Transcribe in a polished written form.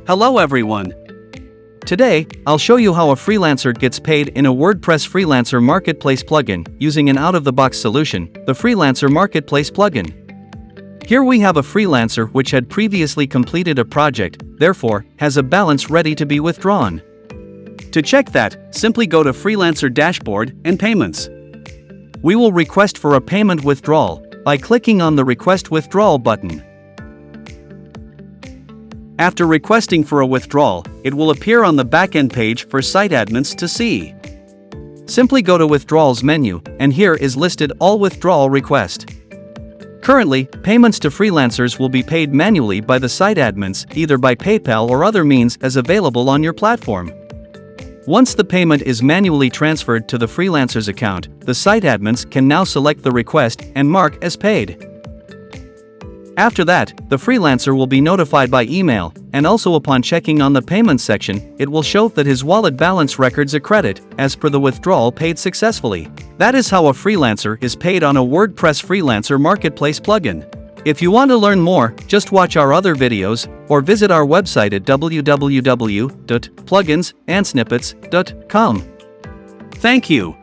Hello everyone! Today, I'll show you how a freelancer gets paid in a WordPress Freelancer Marketplace plugin using an out-of-the-box solution, the Freelancer Marketplace Plugin. Here we have a freelancer which had previously completed a project, therefore, has a balance ready to be withdrawn. To check that, simply go to Freelancer Dashboard and Payments. We will request for a payment withdrawal by clicking on the Request Withdrawal button. After requesting for a withdrawal, it will appear on the backend page for site admins to see. Simply go to Withdrawals menu, and here is listed all withdrawal request. Currently, payments to freelancers will be paid manually by the site admins, either by PayPal or other means as available on your platform. Once the payment is manually transferred to the freelancer's account, the site admins can now select the request and mark as paid. After that, the freelancer will be notified by email, and also upon checking on the payment section, it will show that his wallet balance records a credit, as per the withdrawal paid successfully. That is how a freelancer is paid on a WordPress Freelancer Marketplace plugin. If you want to learn more, just watch our other videos, or visit our website at www.pluginsandsnippets.com. Thank you.